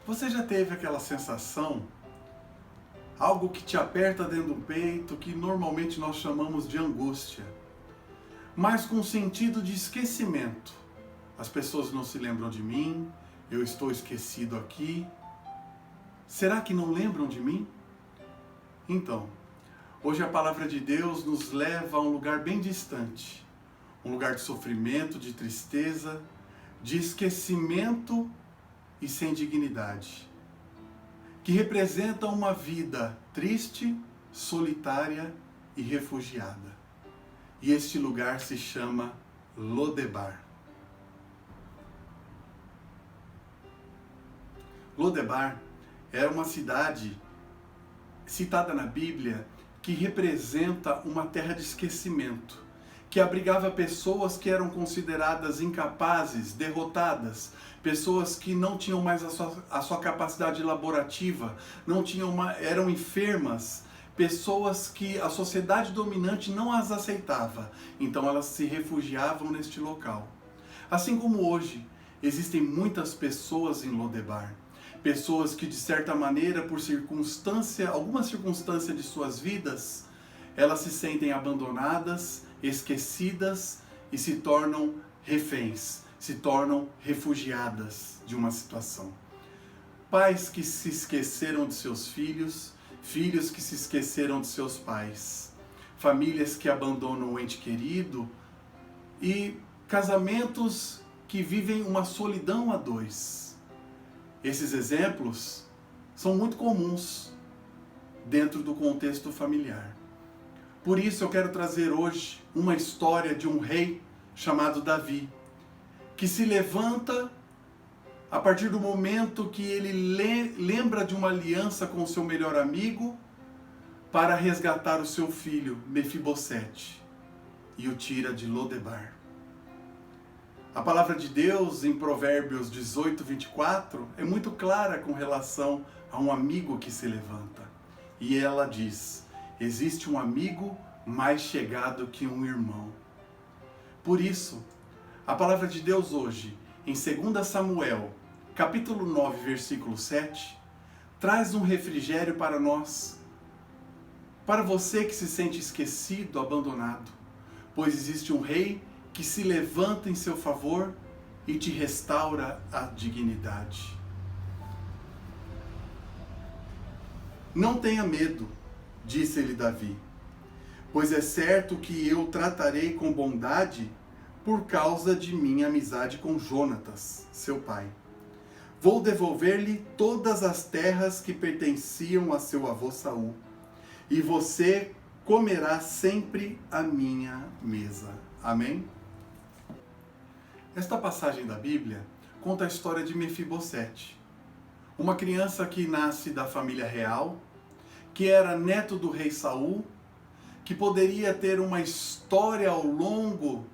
Você já teve aquela sensação, algo que te aperta dentro do peito, que normalmente nós chamamos de angústia, mas com sentido de esquecimento? As pessoas não se lembram de mim, eu estou esquecido aqui. Será que não lembram de mim? Então, hoje a palavra de Deus nos leva a um lugar bem distante, um lugar de sofrimento, de tristeza, de esquecimento e sem dignidade, que representa uma vida triste, solitária e refugiada. E este lugar se chama Lodebar. Lodebar era uma cidade citada na Bíblia que representa uma terra de esquecimento, que abrigava pessoas que eram consideradas incapazes, derrotadas, pessoas que não tinham mais a sua capacidade laborativa, eram enfermas, pessoas que a sociedade dominante não as aceitava, então elas se refugiavam neste local. Assim como hoje, existem muitas pessoas em Lodebar, pessoas que de certa maneira, por alguma circunstância de suas vidas, elas se sentem abandonadas, esquecidas e se tornam reféns, se tornam refugiadas de uma situação. Pais que se esqueceram de seus filhos, filhos que se esqueceram de seus pais, famílias que abandonam o ente querido e casamentos que vivem uma solidão a dois. Esses exemplos são muito comuns dentro do contexto familiar. Por isso eu quero trazer hoje uma história de um rei chamado Davi, que se levanta a partir do momento que ele lembra de uma aliança com o seu melhor amigo para resgatar o seu filho Mefibosete e o tira de Lodebar. A palavra de Deus em Provérbios 18, 24 é muito clara com relação a um amigo que se levanta. E ela diz: existe um amigo mais chegado que um irmão. Por isso, a palavra de Deus hoje, em 2 Samuel, capítulo 9, versículo 7, traz um refrigério para nós, para você que se sente esquecido, abandonado, pois existe um rei que se levanta em seu favor e te restaura a dignidade. Não tenha medo, disse-lhe Davi, pois é certo que eu tratarei com bondade por causa de minha amizade com Jonatas, seu pai. Vou devolver-lhe todas as terras que pertenciam a seu avô Saul, e você comerá sempre à minha mesa. Amém? Esta passagem da Bíblia conta a história de Mefibosete, uma criança que nasce da família real, que era neto do rei Saul, que poderia ter uma história ao longo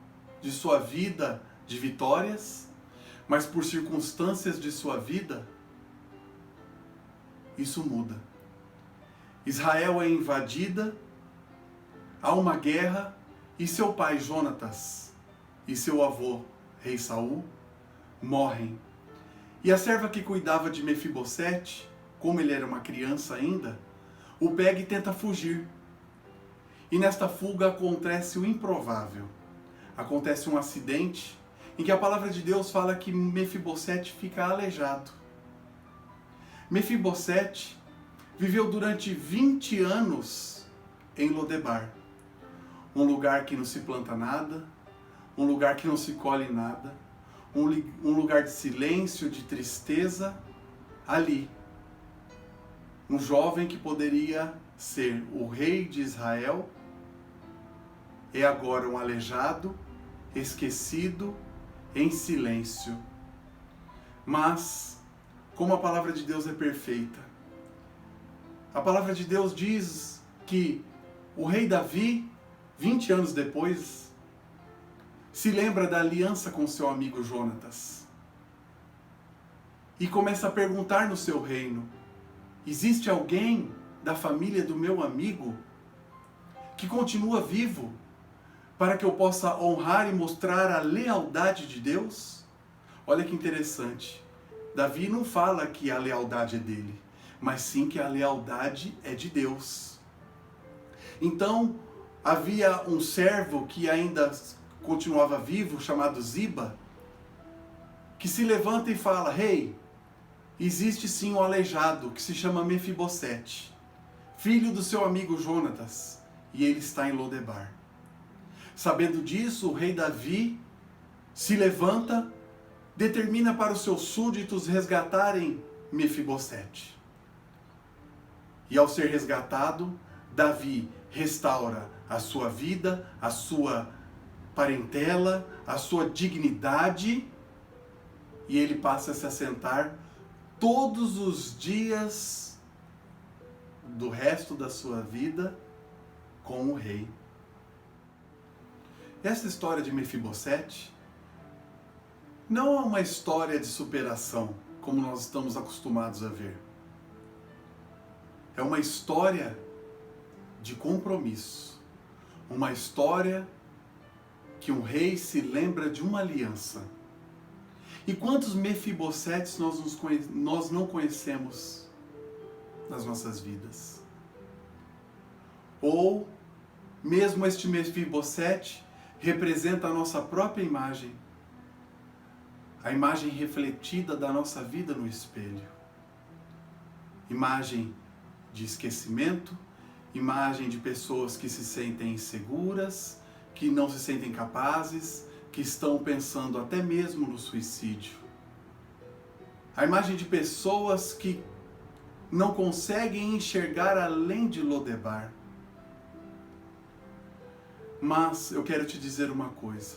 de sua vida de vitórias, mas por circunstâncias de sua vida, isso muda. Israel é invadida, há uma guerra e seu pai Jonatas e seu avô rei Saul morrem. E a serva que cuidava de Mefibosete, como ele era uma criança ainda, o pega e tenta fugir. E nesta fuga acontece o improvável. Acontece um acidente em que a palavra de Deus fala que Mefibosete fica aleijado. Mefibosete viveu durante 20 anos em Lodebar, um lugar que não se planta nada, um lugar que não se colhe nada, um lugar de silêncio, de tristeza, ali. Um jovem que poderia ser o rei de Israel, é agora um aleijado, esquecido, em silêncio. Mas, como a palavra de Deus é perfeita, a palavra de Deus diz que o rei Davi, 20 anos depois, se lembra da aliança com seu amigo Jonatas e começa a perguntar no seu reino: existe alguém da família do meu amigo que continua vivo para que eu possa honrar e mostrar a lealdade de Deus? Olha que interessante. Davi não fala que a lealdade é dele, mas sim que a lealdade é de Deus. Então, havia um servo que ainda continuava vivo, chamado Ziba, que se levanta e fala: rei, existe sim um aleijado que se chama Mefibosete, filho do seu amigo Jonatas, e ele está em Lodebar. Sabendo disso, o rei Davi se levanta, determina para os seus súditos resgatarem Mefibosete. E ao ser resgatado, Davi restaura a sua vida, a sua parentela, a sua dignidade, e ele passa a se assentar todos os dias do resto da sua vida com o rei. Essa história de Mefibosete não é uma história de superação, como nós estamos acostumados a ver. É uma história de compromisso. Uma história que um rei se lembra de uma aliança. E quantos Mefibosetes nós não conhecemos nas nossas vidas? Ou, mesmo este Mefibosete representa a nossa própria imagem, a imagem refletida da nossa vida no espelho. Imagem de esquecimento, imagem de pessoas que se sentem inseguras, que não se sentem capazes, que estão pensando até mesmo no suicídio. A imagem de pessoas que não conseguem enxergar além de Lodebar. Mas eu quero te dizer uma coisa.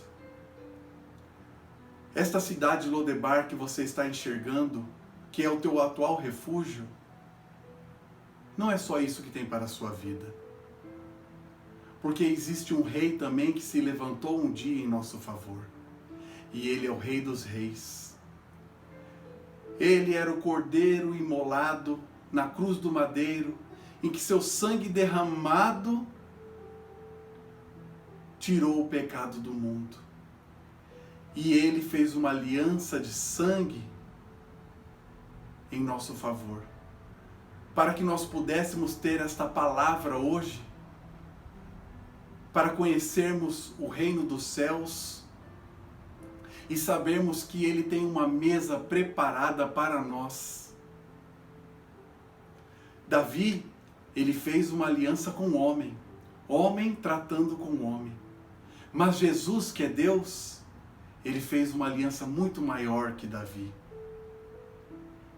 Esta cidade Lodebar que você está enxergando, que é o teu atual refúgio, não é só isso que tem para a sua vida. Porque existe um rei também que se levantou um dia em nosso favor. E ele é o Rei dos Reis. Ele era o cordeiro imolado na cruz do madeiro, em que seu sangue derramado tirou o pecado do mundo. E ele fez uma aliança de sangue em nosso favor, para que nós pudéssemos ter esta palavra hoje, para conhecermos o reino dos céus e sabermos que ele tem uma mesa preparada para nós. Davi, ele fez uma aliança com o homem, homem tratando com o homem. Mas Jesus, que é Deus, ele fez uma aliança muito maior que Davi.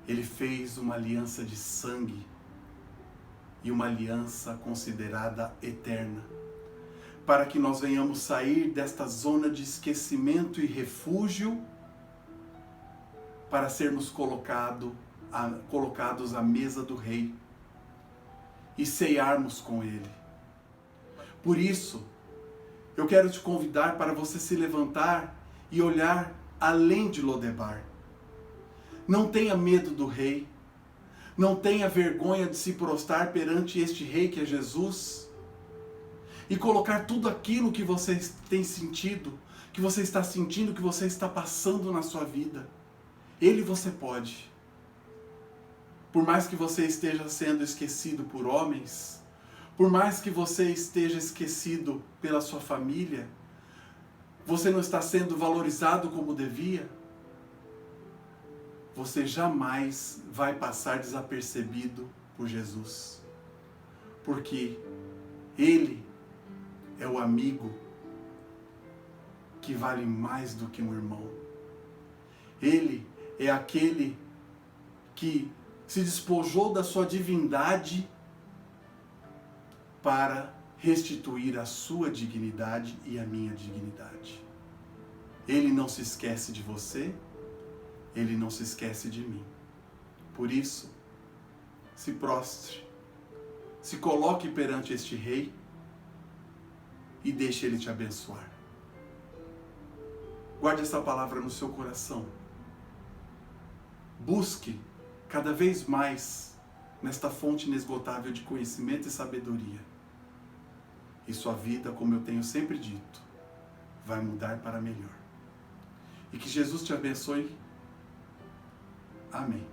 Ele fez uma aliança de sangue e uma aliança considerada eterna, para que nós venhamos sair desta zona de esquecimento e refúgio, para sermos colocados à mesa do Rei e ceiarmos com Ele. Por isso, eu quero te convidar para você se levantar e olhar além de Lodebar. Não tenha medo do Rei, não tenha vergonha de se prostrar perante este Rei que é Jesus, e colocar tudo aquilo que você tem sentido, que você está sentindo, que você está passando na sua vida. Ele você pode. Por mais que você esteja sendo esquecido por homens, por mais que você esteja esquecido pela sua família, você não está sendo valorizado como devia, você jamais vai passar desapercebido por Jesus. Porque Ele é o amigo que vale mais do que um irmão. Ele é aquele que se despojou da sua divindade para restituir a sua dignidade e a minha dignidade. Ele não se esquece de você, Ele não se esquece de mim. Por isso, se prostre, se coloque perante este Rei e deixe Ele te abençoar. Guarde essa palavra no seu coração. Busque cada vez mais nesta fonte inesgotável de conhecimento e sabedoria. E sua vida, como eu tenho sempre dito, vai mudar para melhor. E que Jesus te abençoe Amém.